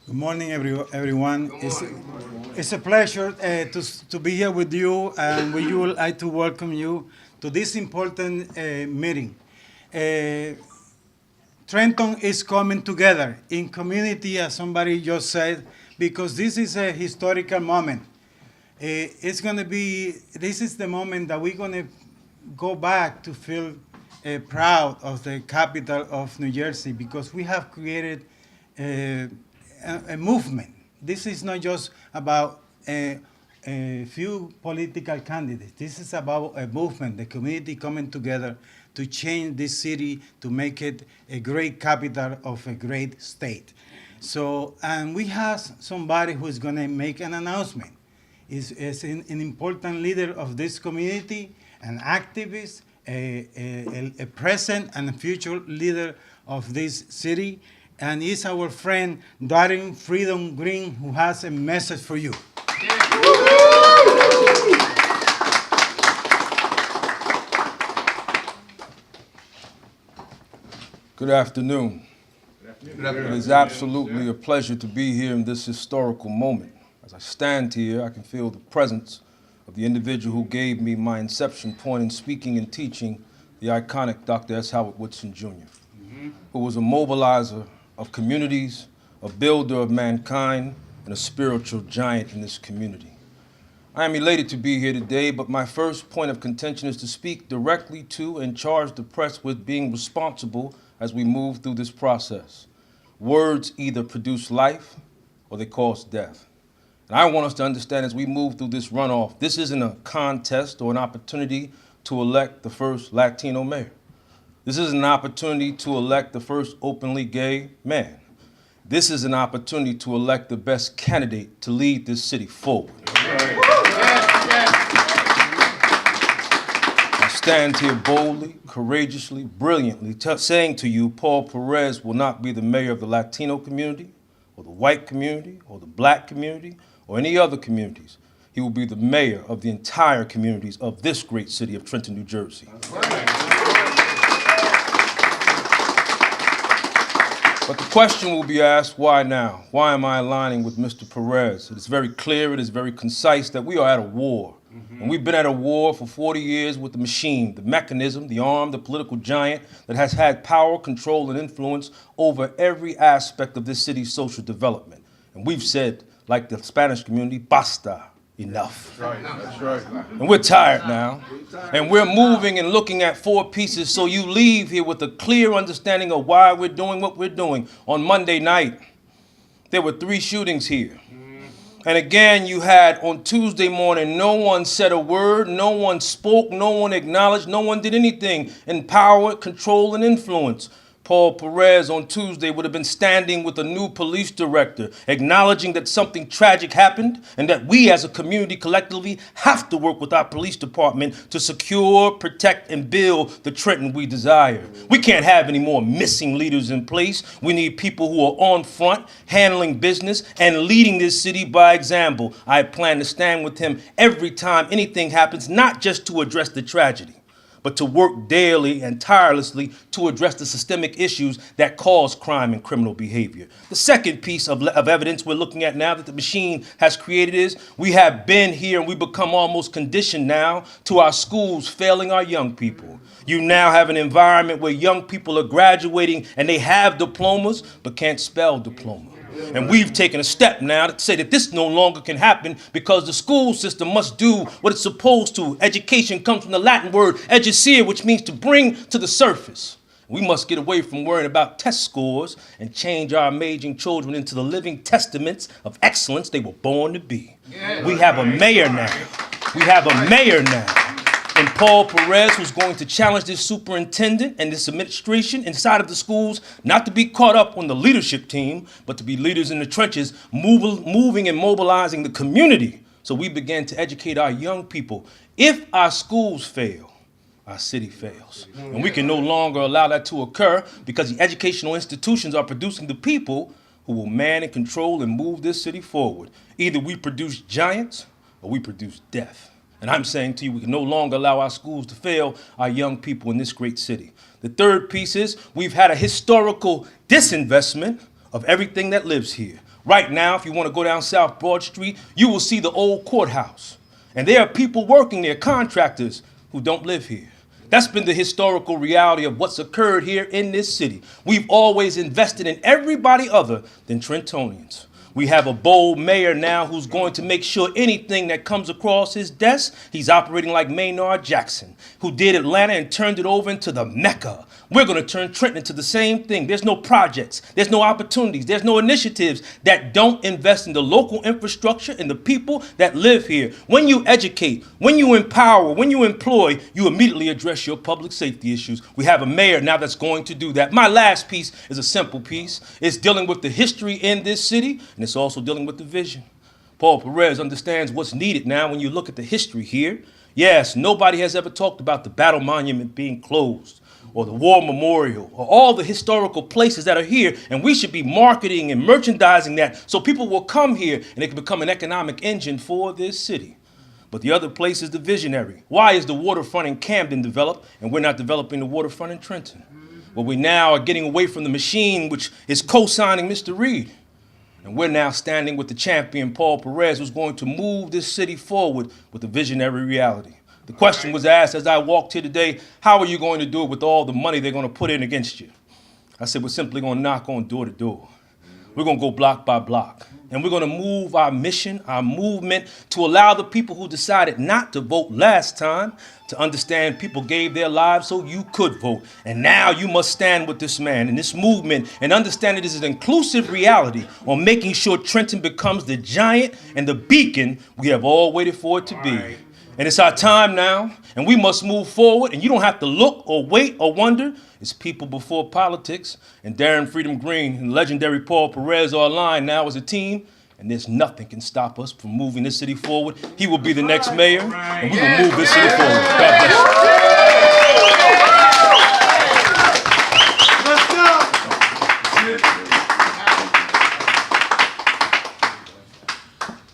Good morning, everyone. It's a pleasure to be here with you, and we would like to welcome you to this important meeting. Trenton is coming together in community, as somebody just said, because this is a historical moment. This is the moment that we're going to go back to feel proud of the capital of New Jersey, because we have created a movement. This is not just about a few political candidates. This is about a movement, the community coming together to change this city, to make it a great capital of a great state. So, and we have somebody who is going to make an announcement. Is an important leader of this community, an activist, a present and a future leader of this city, and is our friend Darren Freedom Green, who has a message for you. Good afternoon. It is absolutely a pleasure to be here in this historical moment. As I stand here, I can feel the presence of the individual who gave me my inception point in speaking and teaching, the iconic Dr. S. Howard Woodson Jr., who was a mobilizer of communities, a builder of mankind, and a spiritual giant in this community. I am elated to be here today, but my first point of contention is to speak directly to and charge the press with being responsible as we move through this process. Words either produce life or they cause death. And I want us to understand as we move through this runoff, this isn't a contest or an opportunity to elect the first Latino mayor. This is an opportunity to elect the first openly gay man. This is an opportunity to elect the best candidate to lead this city forward. I stand here boldly, courageously, brilliantly, saying to you, Paul Perez will not be the mayor of the Latino community, or the white community, or the black community, or any other communities. He will be the mayor of the entire communities of this great city of Trenton, New Jersey. But the question will be asked, why now? Why am I aligning with Mr. Perez? It is very clear, it is very concise that we are at a war. And we've been at a war for 40 years with the machine, the mechanism, the arm, the political giant that has had power, control, and influence over every aspect of this city's social development. And we've said, like the Spanish community, basta, enough. That's right. And we're tired now. And we're moving and looking at four pieces so you leave here with a clear understanding of why we're doing what we're doing. On Monday night, there were 3 shootings here. And again, you had on Tuesday morning, no one said a word, no one spoke, no one acknowledged, no one did anything in power, control, and influence. Paul Perez on Tuesday would have been standing with a new police director, acknowledging that something tragic happened and that we as a community collectively have to work with our police department to secure, protect, and build the Trenton we desire. We can't have any more missing leaders in place. We need people who are on front, handling business, and leading this city by example. I plan to stand with him every time anything happens, not just to address the tragedy, but to work daily and tirelessly to address the systemic issues that cause crime and criminal behavior. The second piece of evidence we're looking at now that the machine has created is we have been here and we become almost conditioned now to our schools failing our young people. You now have an environment where young people are graduating and they have diplomas but can't spell diploma. And we've taken a step now to say that this no longer can happen because the school system must do what it's supposed to. Education comes from the Latin word educere, which means to bring to the surface. We must get away from worrying about test scores and change our amazing children into the living testaments of excellence they were born to be. We have a mayor now. We have a mayor now. And Paul Perez, who's going to challenge this superintendent and this administration inside of the schools, not to be caught up on the leadership team, but to be leaders in the trenches, moving and mobilizing the community. So we begin to educate our young people. If our schools fail, our city fails. And we can no longer allow that to occur because the educational institutions are producing the people who will man and control and move this city forward. Either we produce giants or we produce death. And I'm saying to you, we can no longer allow our schools to fail our young people in this great city. The third piece is we've had a historical disinvestment of everything that lives here. Right now, if you want to go down South Broad Street, you will see the old courthouse. And there are people working there, contractors, who don't live here. That's been the historical reality of what's occurred here in this city. We've always invested in everybody other than Trentonians. We have a bold mayor now who's going to make sure anything that comes across his desk, he's operating like Maynard Jackson, who did Atlanta and turned it over into the Mecca. We're going to turn Trenton into the same thing. There's no projects, there's no opportunities, there's no initiatives that don't invest in the local infrastructure and the people that live here. When you educate, when you empower, when you employ, you immediately address your public safety issues. We have a mayor now that's going to do that. My last piece is a simple piece. It's dealing with the history in this city, and it's also dealing with the vision. Paul Perez understands what's needed now when you look at the history here. Yes, nobody has ever talked about the battle monument being closed, or the war memorial, or all the historical places that are here, and we should be marketing and merchandising that so people will come here and it can become an economic engine for this city. But the other place is the visionary. Why is the waterfront in Camden developed and we're not developing the waterfront in Trenton? Well, we now are getting away from the machine which is co-signing Mr. Reed. And we're now standing with the champion, Paul Perez, who's going to move this city forward with a visionary reality. The question was asked as I walked here today, how are you going to do it with all the money they're going to put in against you? I said, we're simply going to knock on door to door. We're going to go block by block. And we're going to move our mission, our movement, to allow the people who decided not to vote last time to understand people gave their lives so you could vote. And now you must stand with this man and this movement and understand it is an inclusive reality on making sure Trenton becomes the giant and the beacon we have all waited for it to be. And it's our time now, and we must move forward, and you don't have to look or wait or wonder. It's people before politics, and Darren Freedom Green and legendary Paul Perez are aligned now as a team, and there's nothing can stop us from moving this city forward. He will be the next mayor, and we will move this city forward. God bless you. Let's go.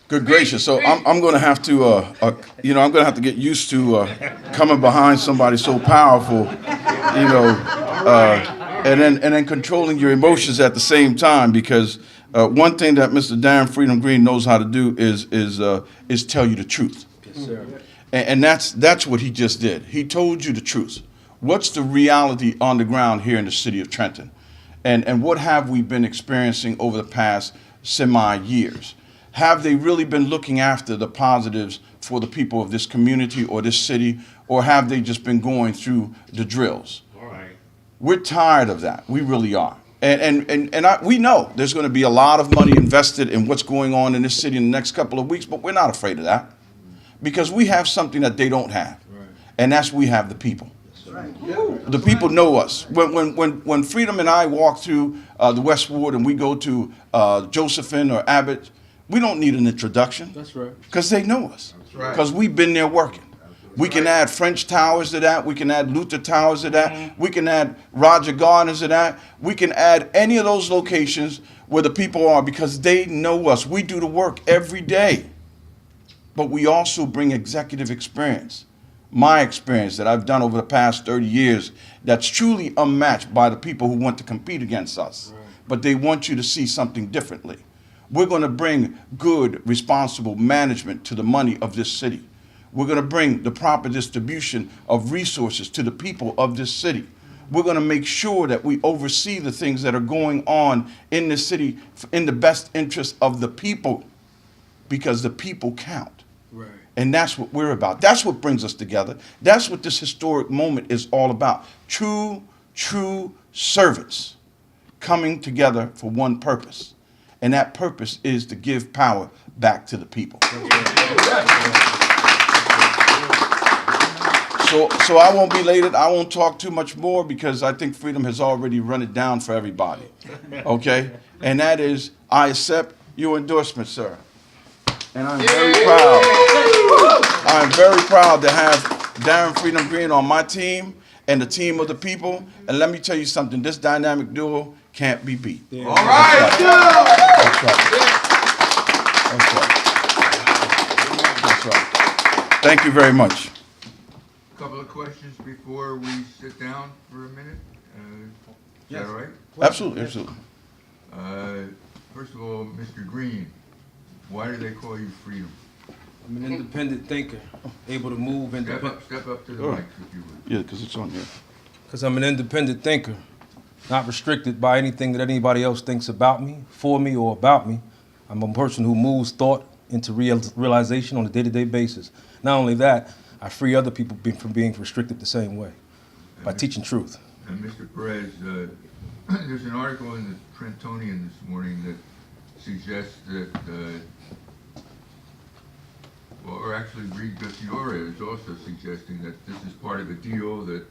Good gracious! So I'm going to have to, I'm going to have to get used to coming behind somebody so powerful, and then controlling your emotions at the same time. Because one thing that Mr. Darren Freedom Green knows how to do is tell you the truth. Yes, sir. And that's what he just did. He told you the truth. What's the reality on the ground here in the city of Trenton, and what have we been experiencing over the past years? Have they really been looking after the positives for the people of this community or this city, or have they just been going through the drills? All right. We're tired of that. We really are. We know there's going to be a lot of money invested in what's going on in this city in the next couple of weeks, but we're not afraid of that because we have something that they don't have, right. And that's we have the people. Right. The people know us. When Freedom and I walk through the West Ward and we go to Josephine or Abbott, we don't need an introduction. That's right. Because they know us. That's right. Because we've been there working. We can add French Towers to that. We can add Luther Towers to that. Mm-hmm. We can add Roger Gardner's to that. We can add any of those locations where the people are because they know us. We do the work every day. But we also bring executive experience. My experience that I've done over the past 30 years that's truly unmatched by the people who want to compete against us. Right. But they want you to see something differently. We're going to bring good, responsible management to the money of this city. We're going to bring the proper distribution of resources to the people of this city. We're going to make sure that we oversee the things that are going on in this city in the best interest of the people, because the people count. Right. And that's what we're about. That's what brings us together. That's what this historic moment is all about. True servants coming together for one purpose. And that purpose is to give power back to the people. So I won't be elated. I won't talk too much more because I think Freedom has already run it down for everybody. Okay? And that is, I accept your endorsement, sir. And I'm very proud. I'm very proud to have Darren Freedom Green on my team and the team of the people. And let me tell you something, this dynamic duo can't be beat. Yeah. All right. That's right. That's right. That's right. Thank you very much. A couple of questions before we sit down for a minute. Is that all right? Absolutely, absolutely. First of all, Mr. Green, why do they call you Freedom? I'm an independent thinker, able to move Step up to the mic, if you would. Yeah, because it's on here. because I'm an independent thinker, not restricted by anything that anybody else thinks about me, for me, or about me. I'm a person who moves thought into realization on a day-to-day basis. Not only that, I free other people from being restricted the same way by teaching truth. And Mr. Perez, there's an article in the Trentonian this morning that suggests that, or actually Reed Gutierrez is also suggesting that this is part of a deal, that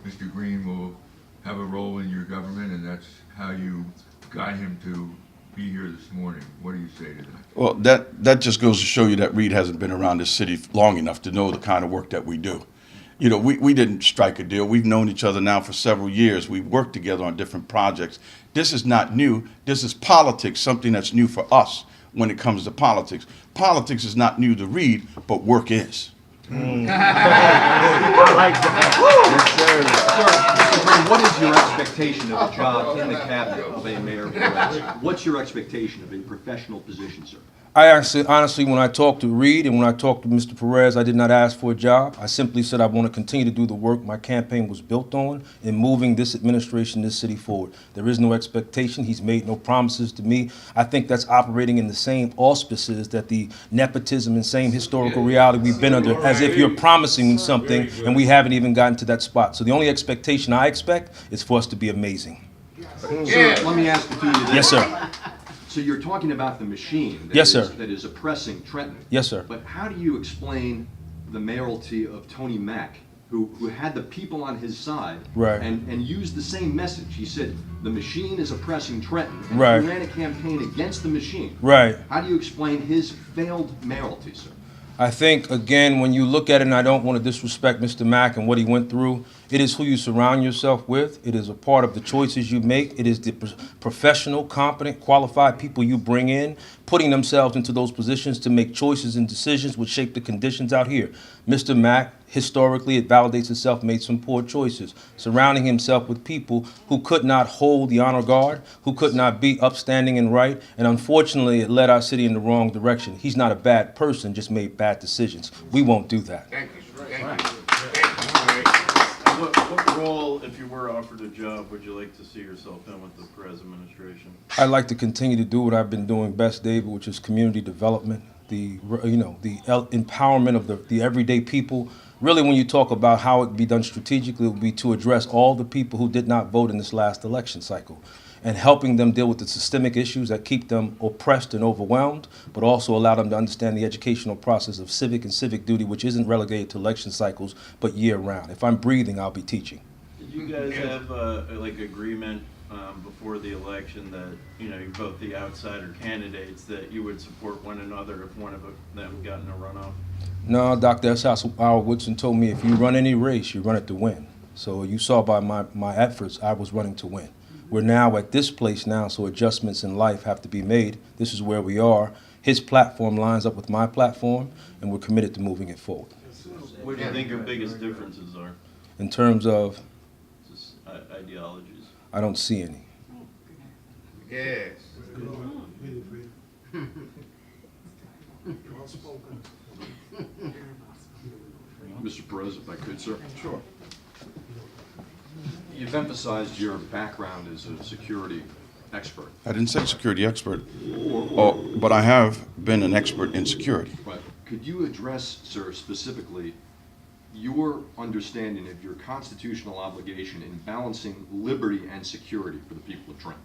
Mr. Green will have a role in your government, and that's how you got him to be here this morning. What do you say to that? Well, that just goes to show you that Reed hasn't been around this city long enough to know the kind of work that we do. You know, we didn't strike a deal. We've known each other now for several years. We've worked together on different projects. This is not new. This is politics, something that's new for us when it comes to politics. Politics is not new to Reed, but work is. What is your expectation of a job in the cabinet of a mayor? What's your expectation of a professional position, sir? I honestly, when I talked to Reed and when I talked to Mr. Perez, I did not ask for a job. I simply said I want to continue to do the work my campaign was built on in moving this administration, this city forward. There is no expectation. He's made no promises to me. I think that's operating in the same auspices that the nepotism and same historical reality we've been under, as if you're promising me something and we haven't even gotten to that spot. So the only expectation I expect is for us to be amazing. Sir, let me ask the two of you this. Yes, sir. So you're talking about the machine Yes, sir. that is oppressing Trenton. Yes, sir. But how do you explain the mayoralty of Tony Mack, who had the people on his side, Right. and used the same message? He said the machine is oppressing Trenton, and Right. he ran a campaign against the machine. Right. How do you explain his failed mayoralty, sir? I think, again, when you look at it, and I don't want to disrespect Mr. Mack and what he went through, it is who you surround yourself with. It is a part of the choices you make. It is the professional, competent, qualified people you bring in, putting themselves into those positions to make choices and decisions which shape the conditions out here. Mr. Mack, historically, it validates itself, made some poor choices, surrounding himself with people who could not hold the honor guard, who could not be upstanding and right, and unfortunately, it led our city in the wrong direction. He's not a bad person, just made bad decisions. We won't do that. Thank you. What role, if you were offered a job, would you like to see yourself in with the Perez administration? I'd like to continue to do what I've been doing best, David, which is community development, the empowerment of the everyday people. Really, when you talk about how it be done strategically, it would be to address all the people who did not vote in this last election cycle and helping them deal with the systemic issues that keep them oppressed and overwhelmed, but also allow them to understand the educational process of civic and civic duty, which isn't relegated to election cycles, but year-round. If I'm breathing, I'll be teaching. Did you guys have like agreement before the election that you're both the outsider candidates, that you would support one another if one of them got in a runoff? No, Dr. S. Howard Woodson told me if you run any race, you run it to win. So you saw by my efforts, I was running to win. We're now at this place now, so adjustments in life have to be made. This is where we are. His platform lines up with my platform, and we're committed to moving it forward. What do you think your biggest differences are? In terms of, Just ideologies? I don't see any. Yes. Mr. Perez, if I could, sir. Sure. You've emphasized your background as a security expert. I didn't say security expert, but I have been an expert in security. But could you address, sir, specifically your understanding of your constitutional obligation in balancing liberty and security for the people of Trenton?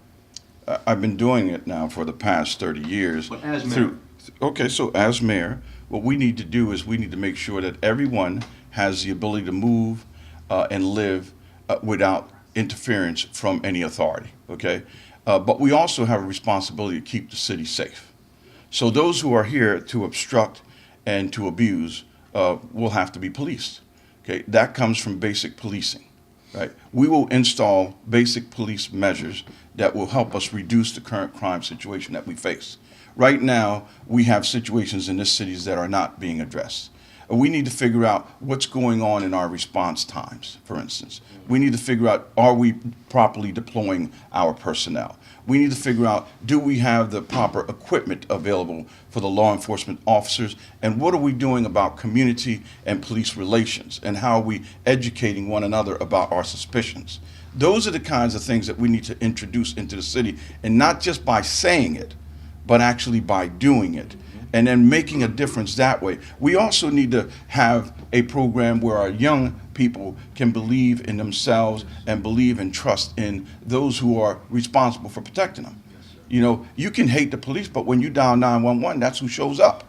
I've been doing it now for the past 30 years. But as mayor? Okay, so as mayor, what we need to do is we need to make sure that everyone has the ability to move and live without interference from any authority, okay? But we also have a responsibility to keep the city safe. So those who are here to obstruct and to abuse will have to be policed, okay? That comes from basic policing, right? We will install basic police measures that will help us reduce the current crime situation that we face. Right now, we have situations in this city that are not being addressed. we need to figure out what's going on in our response times, for instance. We need to figure out, are we properly deploying our personnel? We need to figure out, do we have the proper equipment available for the law enforcement officers? And what are we doing about community and police relations? And how are we educating one another about our suspicions? Those are the kinds of things that we need to introduce into the city, and not just by saying it, but actually by doing it, and then making a difference that way. We also need to have a program where our young people can believe in themselves and believe and trust in those who are responsible for protecting them. You know, you can hate the police, but when you dial 911, that's who shows up.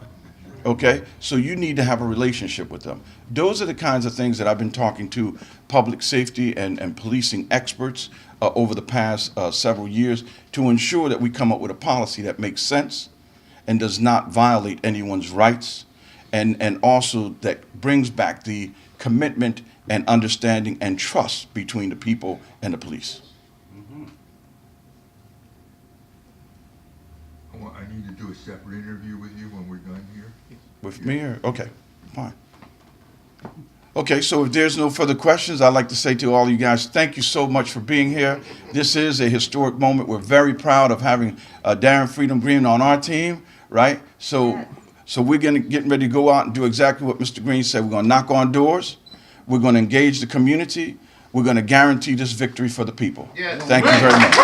Okay, so you need to have a relationship with them. Those are the kinds of things that I've been talking to public safety and policing experts over the past several years to ensure that we come up with a policy that makes sense and does not violate anyone's rights, and also that brings back the commitment and understanding and trust between the people and the police. I need to do a separate interview with you when we're done here. With me, or, okay, fine. Okay, so if there's no further questions, I'd like to say to all you guys, thank you so much for being here. This is a historic moment. We're very proud of having Darren Freedom Green on our team, right? So we're getting ready to go out and do exactly what Mr. Green said. We're going to knock on doors. We're going to engage the community. We're going to guarantee this victory for the people. Yes. Thank you very much.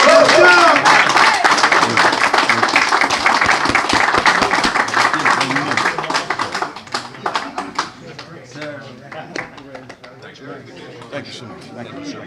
Thank you so much. Thank you, sir.